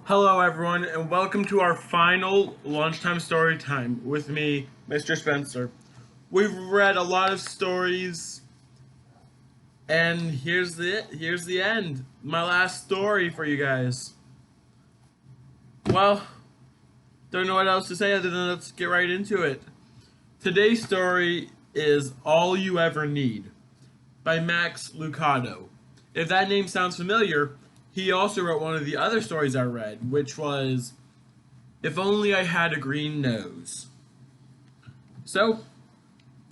Hello, everyone, and welcome to our final Lunchtime Storytime with me, Mr. Spencer. We've read a lot of stories, and here's the end. My last story for you guys. Well, don't know what else to say other than let's get right into it. Today's story is All You Ever Need by Max Lucado. If that name sounds familiar, he also wrote one of the other stories I read, which was If Only I Had a Green Nose. So,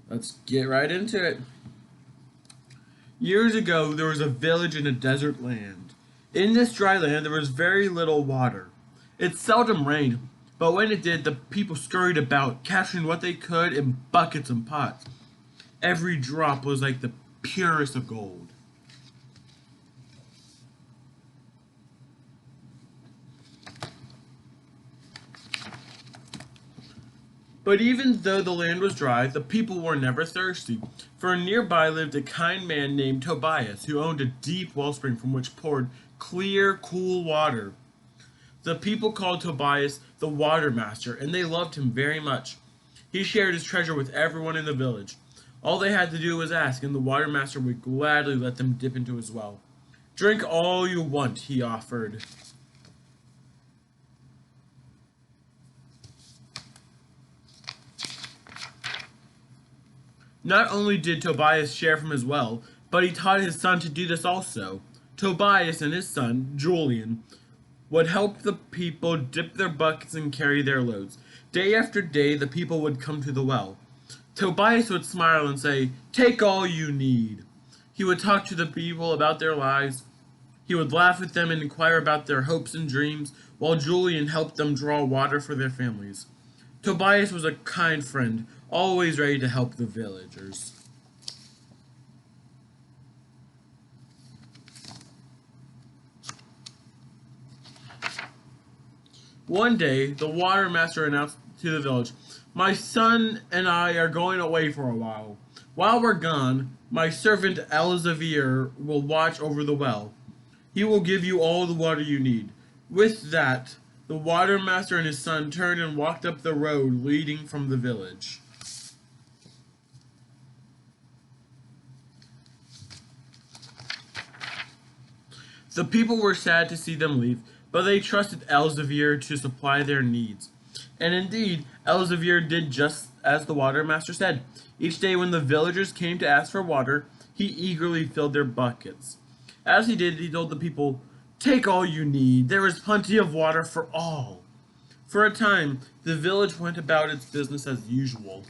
let's get right into it. Years ago, there was a village in a desert land. In this dry land, there was very little water. It seldom rained, but when it did, the people scurried about, capturing what they could in buckets and pots. Every drop was like the purest of gold. But even though the land was dry, the people were never thirsty, for nearby lived a kind man named Tobias, who owned a deep wellspring from which poured clear, cool water. The people called Tobias the Water Master, and they loved him very much. He shared his treasure with everyone in the village. All they had to do was ask, and the Water Master would gladly let them dip into his well. Drink all you want, he offered. Not only did Tobias share from his well, but he taught his son to do this also. Tobias and his son, Julian, would help the people dip their buckets and carry their loads. Day after day, the people would come to the well. Tobias would smile and say, "Take all you need." He would talk to the people about their lives. He would laugh with them and inquire about their hopes and dreams, while Julian helped them draw water for their families. Tobias was a kind friend, always ready to help the villagers. One day, the water master announced to the village, "My son and I are going away for a while. While we're gone, my servant Elzevir will watch over the well. He will give you all the water you need." With that, the water master and his son turned and walked up the road leading from the village. The people were sad to see them leave, but they trusted Elzevir to supply their needs. And indeed, Elzevir did just as the water master said. Each day when the villagers came to ask for water, he eagerly filled their buckets. As he did, he told the people, "Take all you need. There is plenty of water for all." For a time, the village went about its business as usual.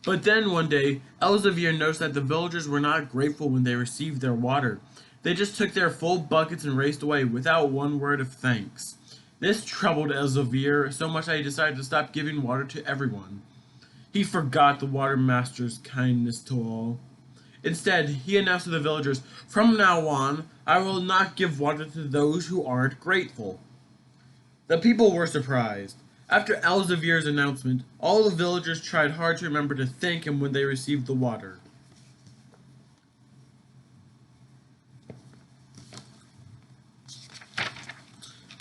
But then one day, Elzevir noticed that the villagers were not grateful when they received their water. They just took their full buckets and raced away without one word of thanks. This troubled Elzevir so much that he decided to stop giving water to everyone. He forgot the water master's kindness to all. Instead, he announced to the villagers, "From now on, I will not give water to those who aren't grateful." The people were surprised. After Elzevir's announcement, all the villagers tried hard to remember to thank him when they received the water.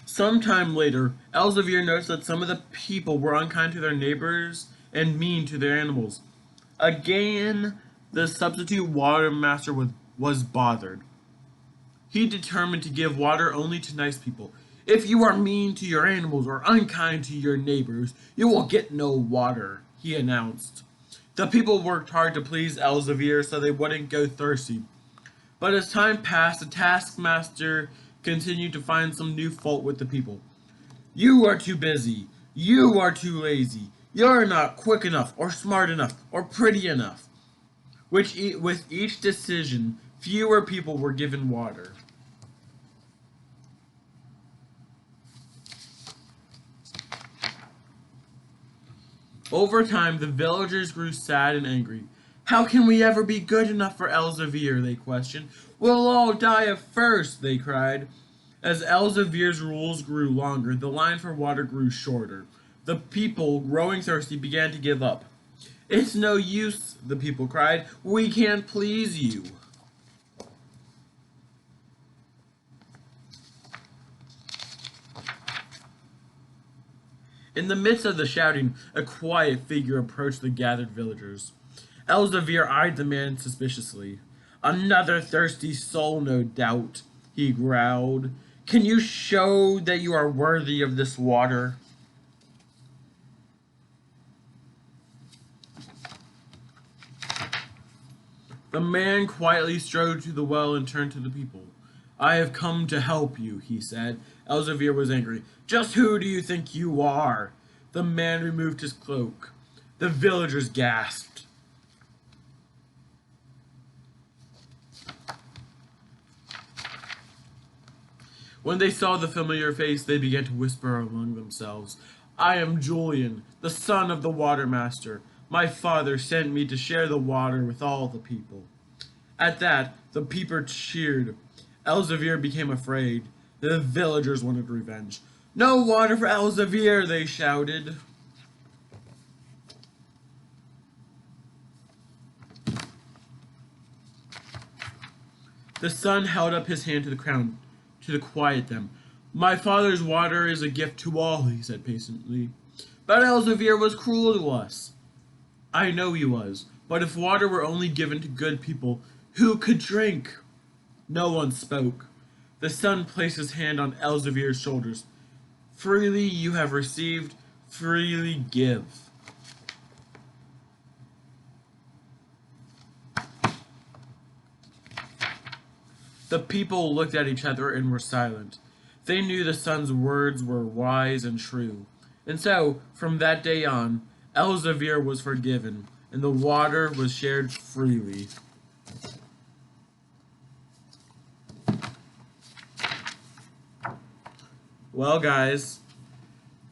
Sometime later, Elzevir noticed that some of the people were unkind to their neighbors and mean to their animals. Again, the substitute water master was bothered. He determined to give water only to nice people. "If you are mean to your animals or unkind to your neighbors, you will get no water," he announced. The people worked hard to please Elzevir so they wouldn't go thirsty. But as time passed, the taskmaster continued to find some new fault with the people. "You are too busy. You are too lazy. You're not quick enough, or smart enough, or pretty enough." With each decision, fewer people were given water. Over time, the villagers grew sad and angry. "How can we ever be good enough for Elzevir?" they questioned. "We'll all die of thirst," they cried. As Elzevir's rules grew longer, the line for water grew shorter. The people, growing thirsty, began to give up. "It's no use," the people cried. "We can't please you." In the midst of the shouting, a quiet figure approached the gathered villagers. Elzevir eyed the man suspiciously. "Another thirsty soul, no doubt," he growled. "Can you show that you are worthy of this water?" The man quietly strode to the well and turned to the people. "I have come to help you," he said. Elzevir was angry. "Just who do you think you are?" The man removed his cloak. The villagers gasped. When they saw the familiar face, they began to whisper among themselves. "I am Julian, the son of the water master. My father sent me to share the water with all the people." At that, the people cheered. Elzevir became afraid. The villagers wanted revenge. "No water for Elzevir!" they shouted. The son held up his hand to the crowd to quiet them. "My father's water is a gift to all," he said patiently. "But Elzevir was cruel to us." "I know he was, but if water were only given to good people, who could drink?" No one spoke. The son placed his hand on Elzevir's shoulders. "Freely you have received, freely give." The people looked at each other and were silent. They knew the son's words were wise and true. And so, from that day on, Elzevir was forgiven, and the water was shared freely. Well, guys,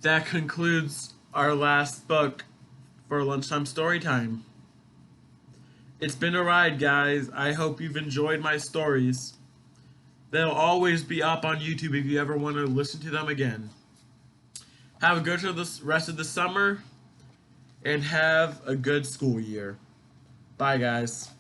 that concludes our last book for Lunchtime Storytime. It's been a ride, guys. I hope you've enjoyed my stories. They'll always be up on YouTube if you ever want to listen to them again. Have a good rest of the summer, and have a good school year. Bye, guys.